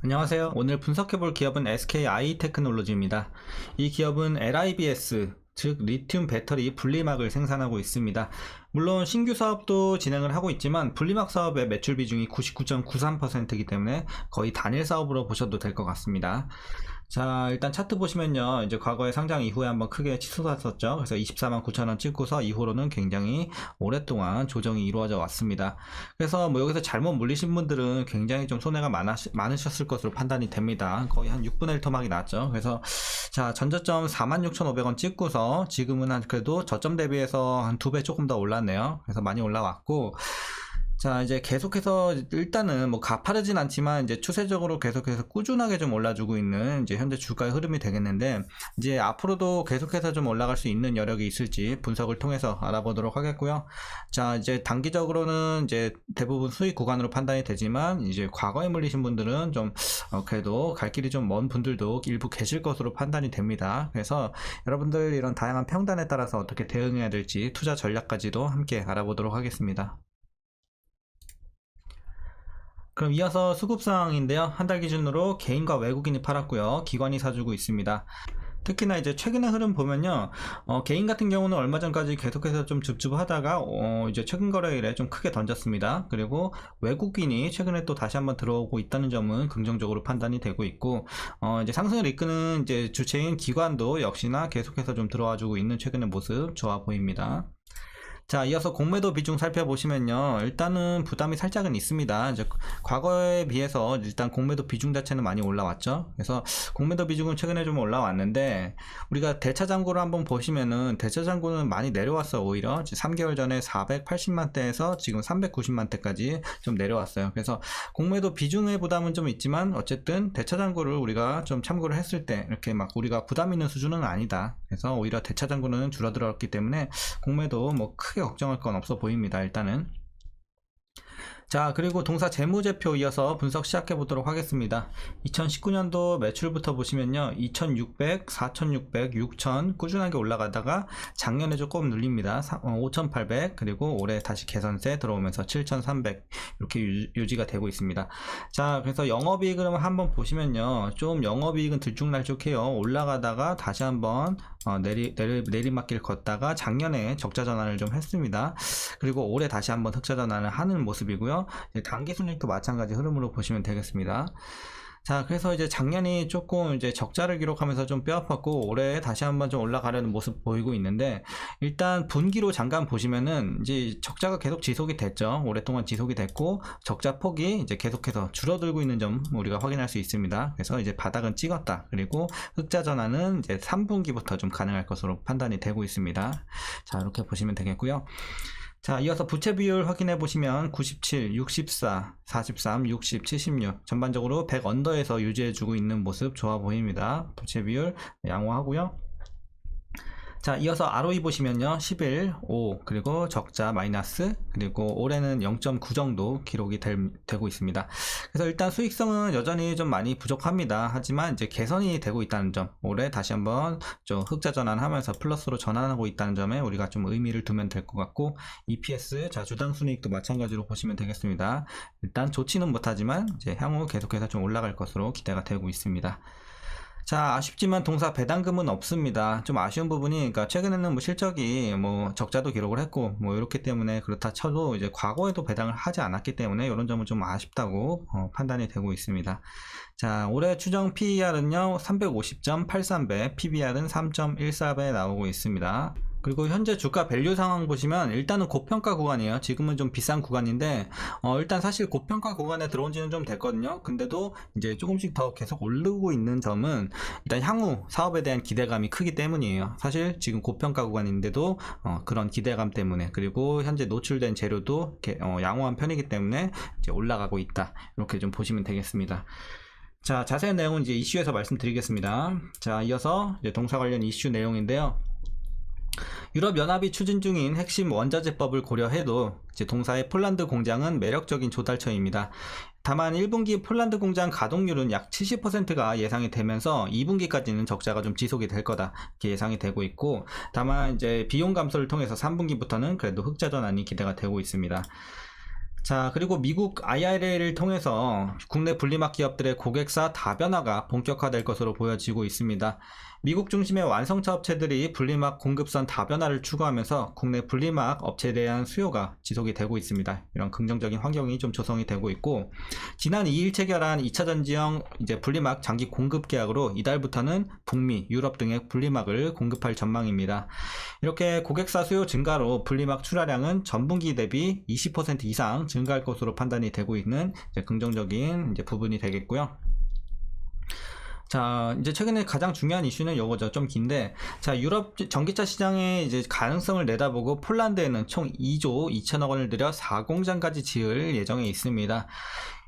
안녕하세요. 오늘 분석해볼 기업은 SKI 테크놀로지입니다. 이 기업은 LIBS, 즉 리튬 배터리 분리막을 생산하고 있습니다. 물론 신규 사업도 진행을 하고 있지만 분리막 사업의 매출 비중이 99.93%이기 때문에 거의 단일 사업으로 보셔도 될 것 같습니다. 자, 일단 차트 보시면요, 이제 과거에 상장 이후에 한번 크게 치솟았었죠. 그래서 24만 9천원 찍고서 이후로는 굉장히 오랫동안 조정이 이루어져 왔습니다. 그래서 뭐 여기서 잘못 물리신 분들은 굉장히 좀 손해가 많으셨을 것으로 판단이 됩니다. 거의 한 6분의 1 토막이 났죠. 그래서 자, 전저점 46,500원 찍고서 지금은 한 그래도 저점 대비해서 한 2배 조금 더 올랐네요. 그래서 많이 올라왔고, 자, 이제 계속해서 일단은 뭐 가파르진 않지만 이제 추세적으로 계속해서 꾸준하게 좀 올라주고 있는 이제 현재 주가의 흐름이 되겠는데, 이제 앞으로도 계속해서 좀 올라갈 수 있는 여력이 있을지 분석을 통해서 알아보도록 하겠고요. 자, 이제 단기적으로는 이제 대부분 수익 구간으로 판단이 되지만, 이제 과거에 물리신 분들은 좀 그래도 갈 길이 좀 먼 분들도 일부 계실 것으로 판단이 됩니다. 그래서 여러분들 이런 다양한 평단에 따라서 어떻게 대응해야 될지 투자 전략까지도 함께 알아보도록 하겠습니다. 그럼 이어서 수급상황인데요. 한 달 기준으로 개인과 외국인이 팔았고요. 기관이 사주고 있습니다. 특히나 이제 최근의 흐름 보면요, 개인 같은 경우는 얼마 전까지 계속해서 좀 줍줍하다가 이제 최근 거래일에 좀 크게 던졌습니다. 그리고 외국인이 최근에 또 다시 한번 들어오고 있다는 점은 긍정적으로 판단이 되고 있고, 이제 상승을 이끄는 이제 주체인 기관도 역시나 계속해서 좀 들어와주고 있는 최근의 모습 좋아 보입니다. 자, 이어서 공매도 비중 살펴보시면요, 일단은 부담이 살짝은 있습니다. 이제 과거에 비해서 일단 공매도 비중 자체는 많이 올라왔죠. 그래서 공매도 비중은 최근에 좀 올라왔는데, 우리가 대차 잔고를 한번 보시면은 대차 잔고는 많이 내려왔어. 오히려 3개월 전에 480만대에서 지금 390만대까지 좀 내려왔어요. 그래서 공매도 비중의 부담은 좀 있지만 어쨌든 대차 잔고를 우리가 좀 참고를 했을 때 이렇게 막 우리가 부담 있는 수준은 아니다. 그래서 오히려 대차 잔고는 줄어들었기 때문에 공매도 뭐 크게 걱정할 건 없어 보입니다. 일단은. 자, 그리고 동사 재무제표 이어서 분석 시작해 보도록 하겠습니다. 2019년도 매출부터 보시면요, 2600, 4600, 6000 꾸준하게 올라가다가 작년에 조금 눌립니다. 5800, 그리고 올해 다시 개선세 들어오면서 7300 이렇게 유지가 되고 있습니다. 자, 그래서 영업이익을 한번 보시면요, 좀 영업이익은 들쭉날쭉해요. 올라가다가 다시 한번 내리막길 걷다가 작년에 적자 전환을 좀 했습니다. 그리고 올해 다시 한번 흑자 전환을 하는 모습이고요. 단기 순이익도 마찬가지 흐름으로 보시면 되겠습니다. 자, 그래서 이제 작년이 조금 이제 적자를 기록하면서 좀 뼈아팠고, 올해 다시 한번 좀 올라가려는 모습 보이고 있는데, 일단 분기로 잠깐 보시면은 이제 적자가 계속 지속이 됐죠. 오랫동안 지속이 됐고, 적자 폭이 이제 계속해서 줄어들고 있는 점 우리가 확인할 수 있습니다. 그래서 이제 바닥은 찍었다. 그리고 흑자 전환은 이제 3분기부터 좀 가능할 것으로 판단이 되고 있습니다. 자, 이렇게 보시면 되겠고요. 자, 이어서 부채 비율 확인해 보시면 97, 64, 43, 60, 76 전반적으로 100 언더에서 유지해 주고 있는 모습 좋아 보입니다. 부채 비율 양호하고요. 자, 이어서 ROE 보시면요, 11, 5, 그리고 적자 마이너스, 그리고 올해는 0.9 정도 기록이 되고 있습니다. 그래서 일단 수익성은 여전히 좀 많이 부족합니다. 하지만 이제 개선이 되고 있다는 점, 올해 다시 한번 좀 흑자 전환하면서 플러스로 전환하고 있다는 점에 우리가 좀 의미를 두면 될 것 같고, EPS, 자, 주당 순이익도 마찬가지로 보시면 되겠습니다. 일단 좋지는 못하지만 이제 향후 계속해서 좀 올라갈 것으로 기대가 되고 있습니다. 자, 아쉽지만 동사 배당금은 없습니다. 좀 아쉬운 부분이, 그러니까 최근에는 뭐 실적이 뭐 적자도 기록을 했고 뭐 이렇기 때문에 그렇다 쳐도 이제 과거에도 배당을 하지 않았기 때문에 이런 점은 좀 아쉽다고 판단이 되고 있습니다. 자, 올해 추정 PER은요 350.83배, PBR은 3.14배 나오고 있습니다. 그리고 현재 주가 밸류 상황 보시면 일단은 고평가 구간이에요. 지금은 좀 비싼 구간인데 일단 사실 고평가 구간에 들어온 지는 좀 됐거든요. 근데도 이제 조금씩 더 계속 오르고 있는 점은 일단 향후 사업에 대한 기대감이 크기 때문이에요. 사실 지금 고평가 구간인데도 그런 기대감 때문에, 그리고 현재 노출된 재료도 양호한 편이기 때문에 이제 올라가고 있다. 이렇게 좀 보시면 되겠습니다. 자, 자세한 내용은 이제 이슈에서 말씀드리겠습니다. 자, 이어서 이제 동사 관련 이슈 내용인데요. 유럽연합이 추진 중인 핵심 원자재법을 고려해도 이제 동사의 폴란드 공장은 매력적인 조달처입니다. 다만 1분기 폴란드 공장 가동률은 약 70%가 예상이 되면서 2분기까지는 적자가 좀 지속이 될 거다 이렇게 예상이 되고 있고, 다만 이제 비용 감소를 통해서 3분기부터는 그래도 흑자 전환이 기대가 되고 있습니다. 자, 그리고 미국 IRA를 통해서 국내 분리막 기업들의 고객사 다변화가 본격화될 것으로 보여지고 있습니다. 미국 중심의 완성차 업체들이 분리막 공급선 다변화를 추구하면서 국내 분리막 업체에 대한 수요가 지속이 되고 있습니다. 이런 긍정적인 환경이 좀 조성이 되고 있고, 지난 2일 체결한 2차 전지형 이제 분리막 장기 공급 계약으로 이달부터는 북미, 유럽 등의 분리막을 공급할 전망입니다. 이렇게 고객사 수요 증가로 분리막 출하량은 전분기 대비 20% 이상 증가할 것으로 판단이 되고 있는 이제 긍정적인 이제 부분이 되겠고요. 자, 이제 최근에 가장 중요한 이슈는 요거죠. 좀 긴데, 자, 유럽 전기차 시장의 이제 가능성을 내다보고 폴란드에는 총 2조 2천억 원을 들여 4공장까지 지을 예정에 있습니다.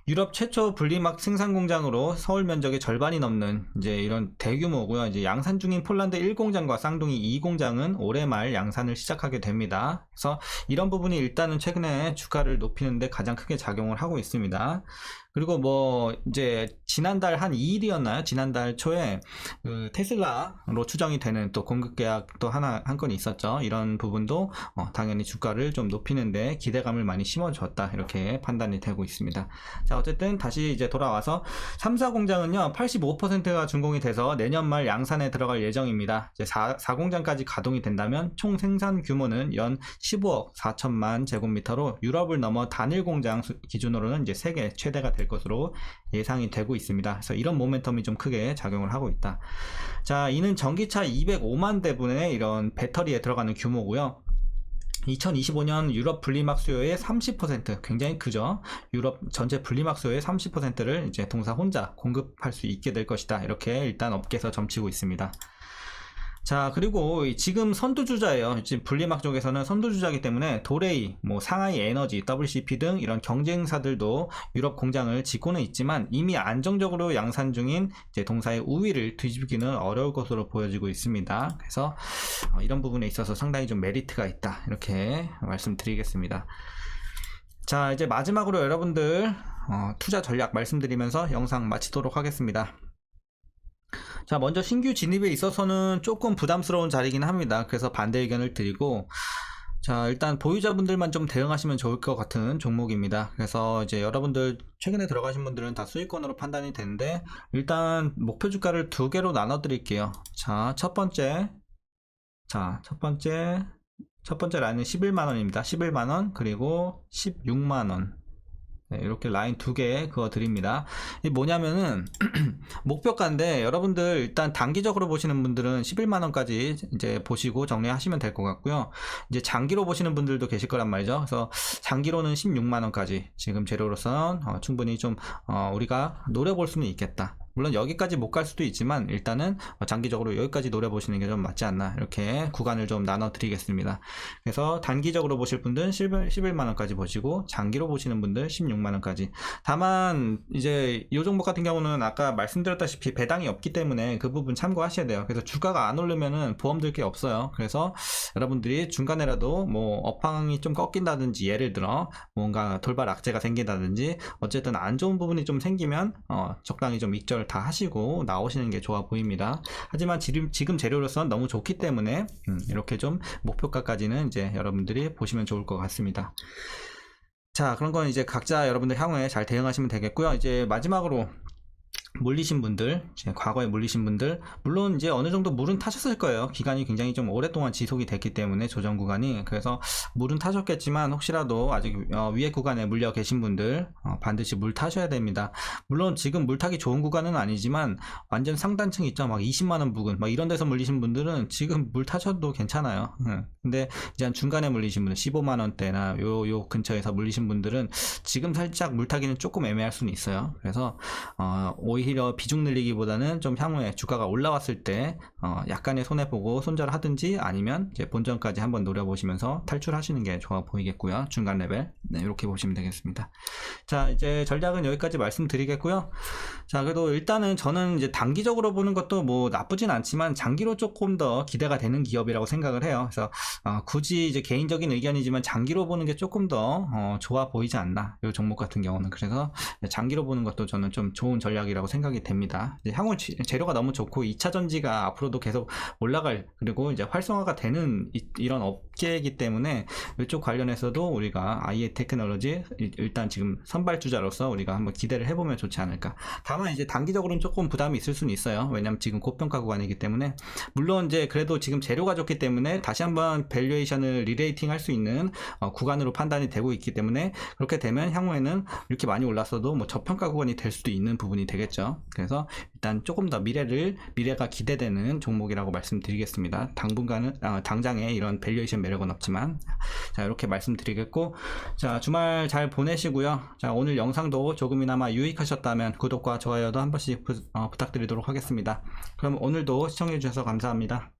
유럽 최초 분리막 생산 공장으로 서울 면적의 절반이 넘는 이제 이런 대규모고요. 이제 양산 중인 폴란드 1공장과 쌍둥이 2공장은 올해 말 양산을 시작하게 됩니다. 그래서 이런 부분이 일단은 최근에 주가를 높이는데 가장 크게 작용을 하고 있습니다. 그리고 뭐 이제 지난달 한 2일이었나요? 지난달 초에 그 테슬라로 추정이 되는 또 공급 계약도 한 건이 있었죠. 이런 부분도 당연히 주가를 좀 높이는데 기대감을 많이 심어줬다, 이렇게 판단이 되고 있습니다. 자, 어쨌든 다시 이제 돌아와서 3사 공장은요 85%가 준공이 돼서 내년 말 양산에 들어갈 예정입니다. 이제 4공장까지 가동이 된다면 총 생산 규모는 연 15억 4천만 제곱미터로 유럽을 넘어 단일 공장 기준으로는 이제 세계 최대가 될 것으로 예상이 되고 있습니다. 그래서 이런 모멘텀이 좀 크게 작용을 하고 있다. 자, 이는 전기차 205만 대분의 이런 배터리에 들어가는 규모고요. 2025년 유럽 분리막 수요의 30%, 굉장히 크죠. 유럽 전체 분리막 수요의 30%를 이제 동사 혼자 공급할 수 있게 될 것이다, 이렇게 일단 업계에서 점치고 있습니다. 자, 그리고 지금 선두주자예요. 지금 분리막 쪽에서는 선두주자이기 때문에 도레이, 뭐 상하이 에너지, WCP 등 이런 경쟁사들도 유럽 공장을 짓고는 있지만 이미 안정적으로 양산 중인 이제 동사의 우위를 뒤집기는 어려울 것으로 보여지고 있습니다. 그래서 이런 부분에 있어서 상당히 좀 메리트가 있다, 이렇게 말씀드리겠습니다. 자, 이제 마지막으로 여러분들 투자 전략 말씀드리면서 영상 마치도록 하겠습니다. 자, 먼저 신규 진입에 있어서는 조금 부담스러운 자리긴 합니다. 그래서 반대 의견을 드리고, 자, 일단 보유자분들만 좀 대응하시면 좋을 것 같은 종목입니다. 그래서 이제 여러분들 최근에 들어가신 분들은 다 수익권으로 판단이 되는데, 일단 목표 주가를 두 개로 나눠 드릴게요. 자, 첫 번째 라인은 11만원입니다. 11만원, 그리고 16만원. 네, 이렇게 라인 두 개 그거 드립니다. 이 뭐냐면은 목표가인데, 여러분들 일단 단기적으로 보시는 분들은 11만원까지 이제 보시고 정리하시면 될 것 같고요. 이제 장기로 보시는 분들도 계실 거란 말이죠. 그래서 장기로는 16만원까지 지금 재료로선 충분히 좀 우리가 노려볼 수는 있겠다. 물론 여기까지 못 갈 수도 있지만 일단은 장기적으로 여기까지 노려보시는 게 좀 맞지 않나, 이렇게 구간을 좀 나눠 드리겠습니다. 그래서 단기적으로 보실 분들은 11만원까지 보시고, 장기로 보시는 분들 16만원까지. 다만 이제 이 종목 같은 경우는 아까 말씀드렸다시피 배당이 없기 때문에 그 부분 참고하셔야 돼요. 그래서 주가가 안 오르면은 보험 들 게 없어요. 그래서 여러분들이 중간에라도 뭐 업황이 좀 꺾인다든지, 예를 들어 뭔가 돌발 악재가 생긴다든지, 어쨌든 안 좋은 부분이 좀 생기면 적당히 좀 익절 다 하시고 나오시는 게 좋아 보입니다. 하지만 지금 재료로서는 너무 좋기 때문에 이렇게 좀 목표가까지는 이제 여러분들이 보시면 좋을 것 같습니다. 자, 그런 건 이제 각자 여러분들 향후에 잘 대응하시면 되겠고요. 이제 마지막으로 물리신 분들, 과거에 물리신 분들, 물론 이제 어느 정도 물은 타셨을 거예요. 기간이 굉장히 좀 오랫동안 지속이 됐기 때문에 조정 구간이, 그래서 물은 타셨겠지만 혹시라도 아직 위에 구간에 물려 계신 분들 반드시 물 타셔야 됩니다. 물론 지금 물 타기 좋은 구간은 아니지만 완전 상단층 있죠. 막 20만원 부근 막 이런 데서 물리신 분들은 지금 물 타셔도 괜찮아요. 근데 이제 한 중간에 물리신 분들, 15만원대나 요 근처에서 물리신 분들은 지금 살짝 물 타기는 조금 애매할 수는 있어요. 그래서 오히려 비중 늘리기보다는 좀 향후에 주가가 올라왔을 때 약간의 손해보고 손절하든지, 아니면 이제 본전까지 한번 노려보시면서 탈출하시는 게 좋아 보이겠고요. 중간 레벨, 네, 이렇게 보시면 되겠습니다. 자, 이제 전략은 여기까지 말씀드리겠고요. 자, 그래도 일단은 저는 이제 단기적으로 보는 것도 뭐 나쁘진 않지만 장기로 조금 더 기대가 되는 기업이라고 생각을 해요. 그래서 굳이 이제 개인적인 의견이지만 장기로 보는 게 조금 더 좋아 보이지 않나, 이 종목 같은 경우는. 그래서 장기로 보는 것도 저는 좀 좋은 전략이라고 생각이 됩니다. 이제 향후 재료가 너무 좋고 2차 전지가 앞으로도 계속 올라갈, 그리고 이제 활성화가 되는 이런 업계이기 때문에 이쪽 관련해서도 우리가 IA 테크놀로지 일단 지금 선발주자로서 우리가 한번 기대를 해보면 좋지 않을까. 다만 이제 단기적으로는 조금 부담이 있을 수는 있어요. 왜냐면 지금 고평가 구간이기 때문에. 물론 이제 그래도 지금 재료가 좋기 때문에 다시 한번 밸류에이션을 리레이팅 할 수 있는 구간으로 판단이 되고 있기 때문에, 그렇게 되면 향후에는 이렇게 많이 올랐어도 뭐 저평가 구간이 될 수도 있는 부분이 되겠죠. 그래서 일단 조금 더 미래가 기대되는 종목이라고 말씀드리겠습니다. 당분간은 당장에 이런 밸류에이션 매력은 없지만, 자, 이렇게 말씀드리겠고, 자, 주말 잘 보내시고요. 자, 오늘 영상도 조금이나마 유익하셨다면 구독과 좋아요도 한 번씩 부탁드리도록 하겠습니다. 그럼 오늘도 시청해 주셔서 감사합니다.